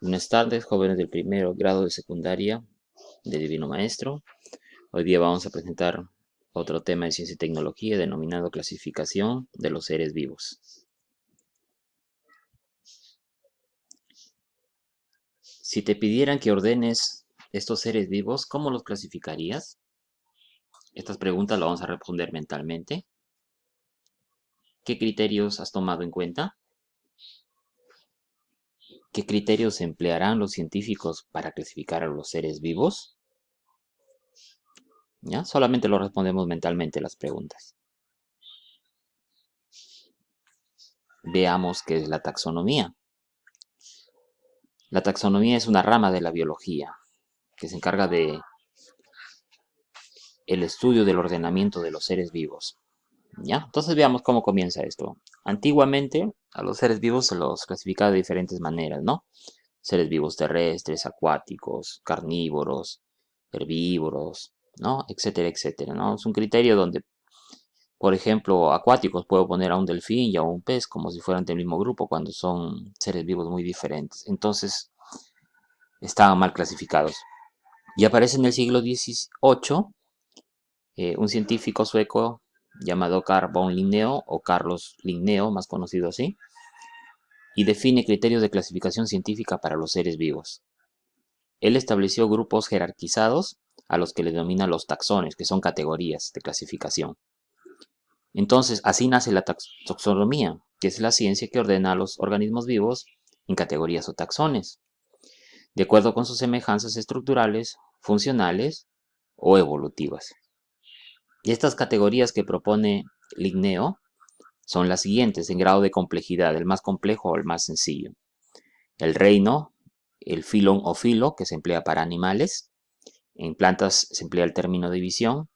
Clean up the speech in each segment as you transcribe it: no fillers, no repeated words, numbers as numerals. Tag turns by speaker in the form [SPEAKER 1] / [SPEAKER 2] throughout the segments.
[SPEAKER 1] Buenas tardes, jóvenes del primer grado de secundaria de Divino Maestro. Hoy día vamos a presentar otro tema de ciencia y tecnología denominado clasificación de los seres vivos. Si te pidieran que ordenes estos seres vivos, ¿cómo los clasificarías? Estas preguntas las vamos a responder mentalmente. ¿Qué criterios has tomado en cuenta? ¿Qué criterios emplearán los científicos para clasificar a los seres vivos? ¿Ya? Solamente lo respondemos mentalmente las preguntas. Veamos qué es la taxonomía. La taxonomía es una rama de la biología que se encarga de el estudio del ordenamiento de los seres vivos. ¿Ya? Entonces veamos cómo comienza esto. Antiguamente a los seres vivos se los clasificaba de diferentes maneras, ¿no? Seres vivos terrestres, acuáticos, carnívoros, herbívoros, ¿no? Etcétera, etcétera, ¿no? Es un criterio donde, por ejemplo, acuáticos puedo poner a un delfín y a un pez como si fueran del mismo grupo cuando son seres vivos muy diferentes. Entonces, estaban mal clasificados. Y aparece en el siglo XVIII un científico sueco llamado Carl von Linneo o Carlos Linneo, más conocido así, y define criterios de clasificación científica para los seres vivos. Él estableció grupos jerarquizados a los que le denominan los taxones, que son categorías de clasificación. Entonces, así nace la taxonomía, que es la ciencia que ordena a los organismos vivos en categorías o taxones, de acuerdo con sus semejanzas estructurales, funcionales o evolutivas. Y estas categorías que propone Linneo son las siguientes en grado de complejidad, el más complejo o el más sencillo. El reino, el filon o filo, que se emplea para animales. En plantas se emplea el término división.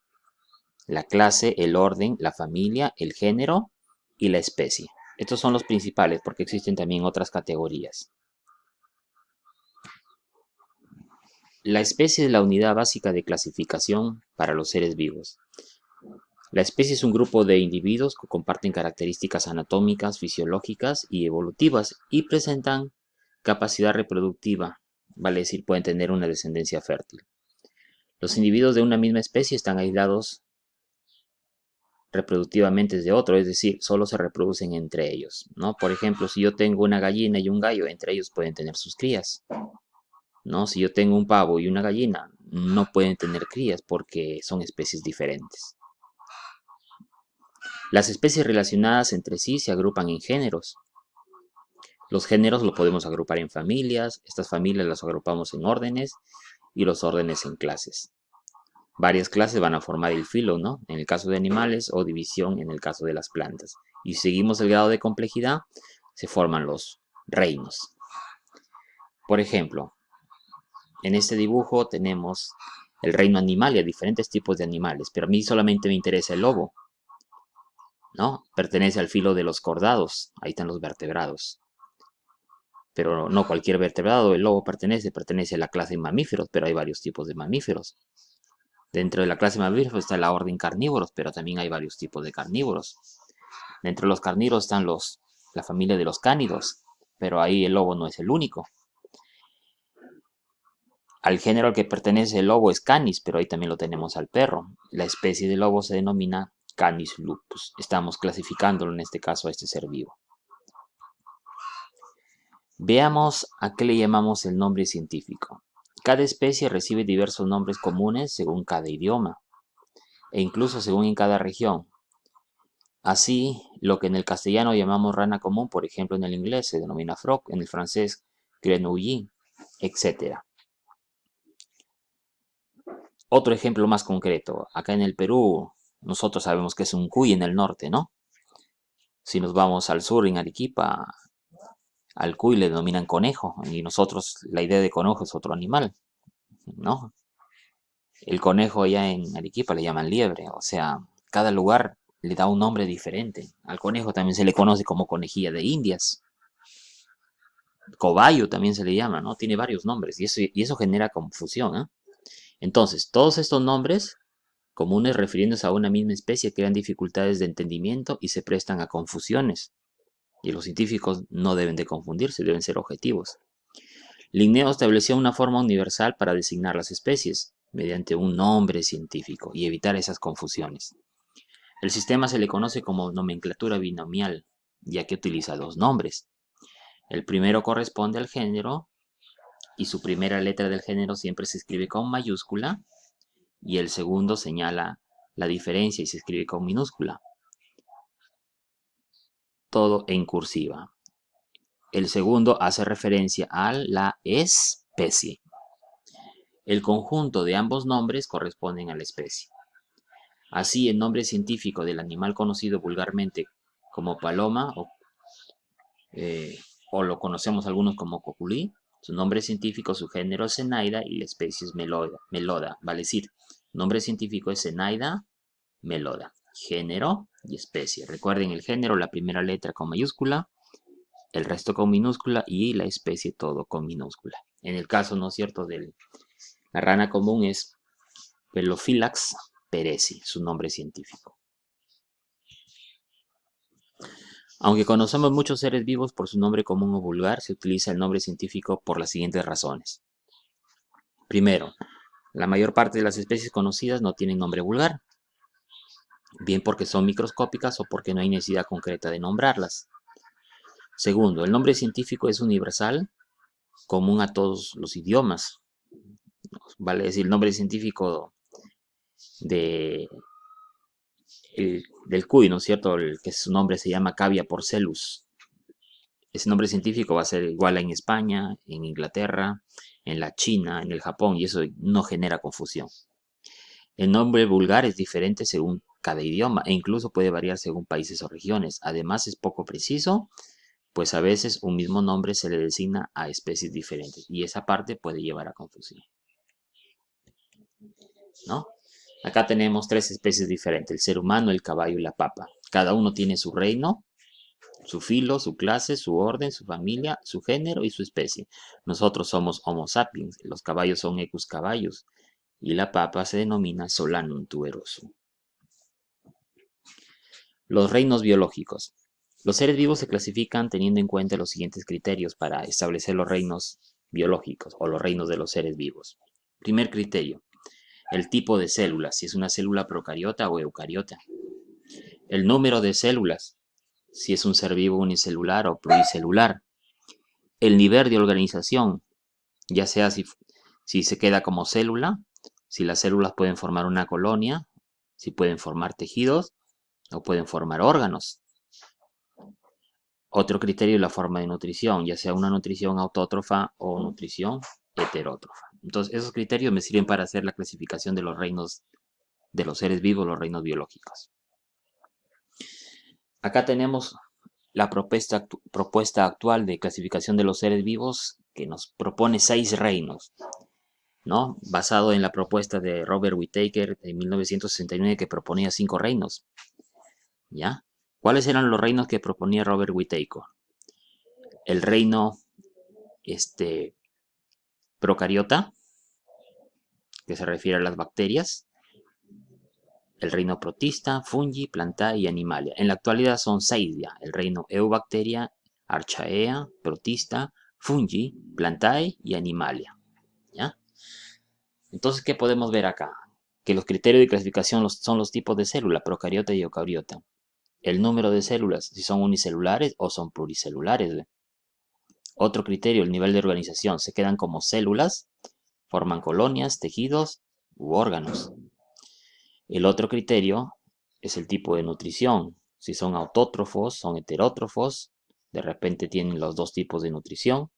[SPEAKER 1] La clase, el orden, la familia, el género y la especie. Estos son los principales porque existen también otras categorías. La especie es la unidad básica de clasificación para los seres vivos. La especie es un grupo de individuos que comparten características anatómicas, fisiológicas y evolutivas y presentan capacidad reproductiva, vale decir, pueden tener una descendencia fértil. Los individuos de una misma especie están aislados reproductivamente de otro, es decir, solo se reproducen entre ellos, ¿no? Por ejemplo, si yo tengo una gallina y un gallo, entre ellos pueden tener sus crías, ¿no? Si yo tengo un pavo y una gallina, no pueden tener crías porque son especies diferentes. Las especies relacionadas entre sí se agrupan en géneros. Los géneros los podemos agrupar en familias, estas familias las agrupamos en órdenes y los órdenes en clases. Varias clases van a formar el filo, ¿no? En el caso de animales o división en el caso de las plantas. Y si seguimos el grado de complejidad, se forman los reinos. Por ejemplo, en este dibujo tenemos el reino animal y a diferentes tipos de animales, pero a mí solamente me interesa el lobo, ¿no? Pertenece al filo de los cordados, ahí están los vertebrados. Pero no cualquier vertebrado, el lobo pertenece a la clase de mamíferos, pero hay varios tipos de mamíferos. Dentro de la clase de mamíferos está la orden carnívoros, pero también hay varios tipos de carnívoros. Dentro de los carnívoros están la familia de los cánidos, pero ahí el lobo no es el único. Al género al que pertenece el lobo es Canis, pero ahí también lo tenemos al perro. La especie de lobo se denomina Canis lupus. Estamos clasificándolo en este caso a este ser vivo. Veamos a qué le llamamos el nombre científico. Cada especie recibe diversos nombres comunes según cada idioma e incluso según en cada región. Así, lo que en el castellano llamamos rana común, por ejemplo en el inglés se denomina frog, en el francés grenouille, etc. Otro ejemplo más concreto, acá en el Perú nosotros sabemos que es un cuy en el norte, ¿no? Si nos vamos al sur, en Arequipa, al cuy le denominan conejo y nosotros la idea de conejo es otro animal, ¿no? El conejo allá en Arequipa le llaman liebre, o sea, cada lugar le da un nombre diferente. Al conejo también se le conoce como conejilla de Indias, cobayo también se le llama, ¿no? Tiene varios nombres y eso genera confusión, ¿eh? Entonces, todos estos nombres comunes refiriéndose a una misma especie crean dificultades de entendimiento y se prestan a confusiones. Y los científicos no deben de confundirse, deben ser objetivos. Linneo estableció una forma universal para designar las especies, mediante un nombre científico, y evitar esas confusiones. El sistema se le conoce como nomenclatura binomial, ya que utiliza dos nombres. El primero corresponde al género, y su primera letra del género siempre se escribe con mayúscula, y el segundo señala la diferencia y se escribe con minúscula. Todo en cursiva. El segundo hace referencia a la especie. El conjunto de ambos nombres corresponden a la especie. Así, el nombre científico del animal conocido vulgarmente como paloma o lo conocemos algunos como coculí, su nombre científico, su género es Zenaida y la especie es meloda, vale decir, nombre científico es Zenaida meloda, género y especie. Recuerden el género, la primera letra con mayúscula, el resto con minúscula y la especie todo con minúscula. En el caso, ¿no es cierto?, de la rana común es Pelophylax perezi, su nombre científico. Aunque conocemos muchos seres vivos por su nombre común o vulgar, se utiliza el nombre científico por las siguientes razones. Primero, la mayor parte de las especies conocidas no tienen nombre vulgar, bien porque son microscópicas o porque no hay necesidad concreta de nombrarlas. Segundo, el nombre científico es universal, común a todos los idiomas. Vale decir, el nombre científico del cuy, ¿no es cierto?, que su nombre se llama Cavia porcellus. Ese nombre científico va a ser igual en España, en Inglaterra, en la China, en el Japón, y eso no genera confusión. El nombre vulgar es diferente según cada idioma e incluso puede variar según países o regiones. Además, es poco preciso, pues a veces un mismo nombre se le designa a especies diferentes y esa parte puede llevar a confusión, ¿no? Acá tenemos tres especies diferentes, el ser humano, el caballo y la papa. Cada uno tiene su reino, su filo, su clase, su orden, su familia, su género y su especie. Nosotros somos Homo sapiens, los caballos son Equus caballos y la papa se denomina Solanum tuberoso. Los reinos biológicos. Los seres vivos se clasifican teniendo en cuenta los siguientes criterios para establecer los reinos biológicos o los reinos de los seres vivos. Primer criterio, el tipo de células, si es una célula procariota o eucariota. El número de células, si es un ser vivo unicelular o pluricelular. El nivel de organización, ya sea si se queda como célula, si las células pueden formar una colonia, si pueden formar tejidos o pueden formar órganos. Otro criterio es la forma de nutrición, ya sea una nutrición autótrofa o nutrición heterótrofa. Entonces, esos criterios me sirven para hacer la clasificación de los reinos de los seres vivos, los reinos biológicos. Acá tenemos la propuesta actual de clasificación de los seres vivos que nos propone 6 reinos, ¿no? Basado en la propuesta de Robert Whittaker en 1969 que proponía 5 reinos, ¿ya? ¿Cuáles eran los reinos que proponía Robert Whittaker? El reino procariota, que se refiere a las bacterias, el reino protista, fungi, plantae y animalia. En la actualidad son 6 ya, el reino eubacteria, archaea, protista, fungi, plantae y animalia, ¿ya? Entonces, ¿qué podemos ver acá? Que los criterios de clasificación son los tipos de célula, procariota y eucariota. El número de células, si son unicelulares o son pluricelulares. ¿Ve? Otro criterio, el nivel de organización. Se quedan como células, forman colonias, tejidos u órganos. El otro criterio es el tipo de nutrición. Si son autótrofos, son heterótrofos. De repente tienen los dos tipos de nutrición.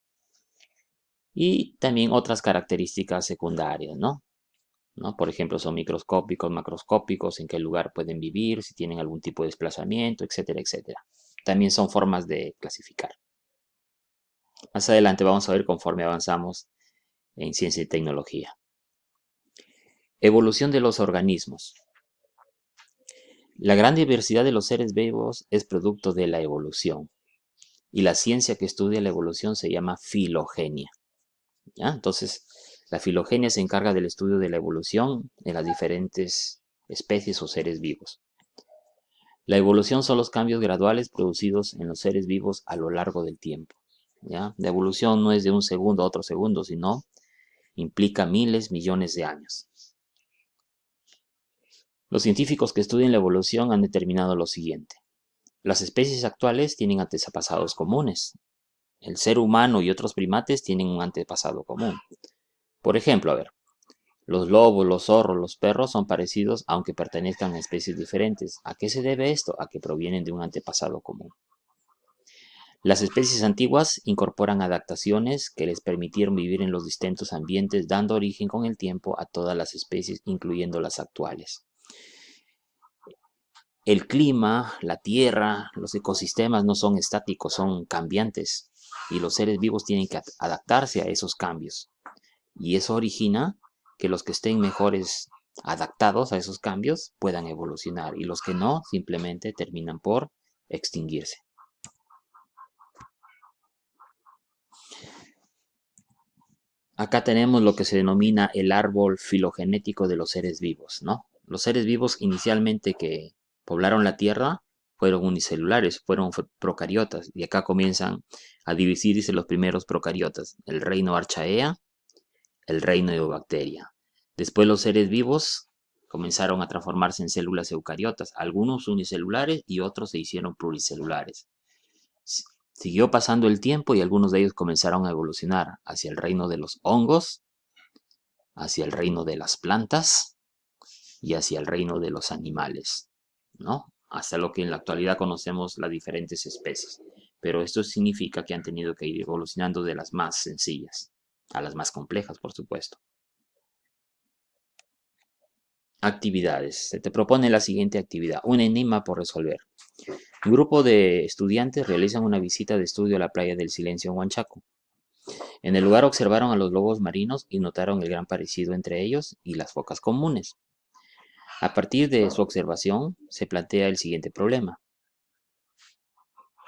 [SPEAKER 1] Y también otras características secundarias, ¿no? Por ejemplo, son microscópicos, macroscópicos, en qué lugar pueden vivir, si tienen algún tipo de desplazamiento, etcétera, etcétera. También son formas de clasificar. Más adelante vamos a ver conforme avanzamos en ciencia y tecnología. Evolución de los organismos. La gran diversidad de los seres vivos es producto de la evolución. Y la ciencia que estudia la evolución se llama filogenia. ¿Ya? Entonces, la filogenia se encarga del estudio de la evolución en las diferentes especies o seres vivos. La evolución son los cambios graduales producidos en los seres vivos a lo largo del tiempo. ¿ya? La evolución no es de un segundo a otro segundo, sino implica miles, millones de años. Los científicos que estudian la evolución han determinado lo siguiente. Las especies actuales tienen antepasados comunes. El ser humano y otros primates tienen un antepasado común. Por ejemplo, a ver, los lobos, los zorros, los perros son parecidos aunque pertenezcan a especies diferentes. ¿A qué se debe esto? A que provienen de un antepasado común. Las especies antiguas incorporan adaptaciones que les permitieron vivir en los distintos ambientes, dando origen con el tiempo a todas las especies, incluyendo las actuales. El clima, la tierra, los ecosistemas no son estáticos, son cambiantes. Y los seres vivos tienen que adaptarse a esos cambios. Y eso origina que los que estén mejores adaptados a esos cambios puedan evolucionar. Y los que no, simplemente terminan por extinguirse. Acá tenemos lo que se denomina el árbol filogenético de los seres vivos, ¿no? Los seres vivos inicialmente que poblaron la Tierra fueron unicelulares, fueron procariotas, y acá comienzan a dividirse los primeros procariotas, el reino Archaea, el reino de Bacteria. Después los seres vivos comenzaron a transformarse en células eucariotas, algunos unicelulares y otros se hicieron pluricelulares. Siguió pasando el tiempo y algunos de ellos comenzaron a evolucionar hacia el reino de los hongos, hacia el reino de las plantas y hacia el reino de los animales, ¿no? Hasta lo que en la actualidad conocemos las diferentes especies. Pero esto significa que han tenido que ir evolucionando de las más sencillas a las más complejas, por supuesto. Actividades. Se te propone la siguiente actividad, un enigma por resolver. Un grupo de estudiantes realizan una visita de estudio a la playa del Silencio en Huanchaco. En el lugar observaron a los lobos marinos y notaron el gran parecido entre ellos y las focas comunes. A partir de su observación, se plantea el siguiente problema.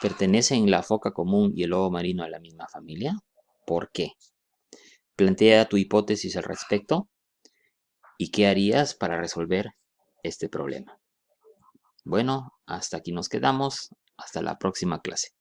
[SPEAKER 1] ¿Pertenecen la foca común y el lobo marino a la misma familia? ¿Por qué? Plantea tu hipótesis al respecto y qué harías para resolver este problema. Bueno, hasta aquí nos quedamos. Hasta la próxima clase.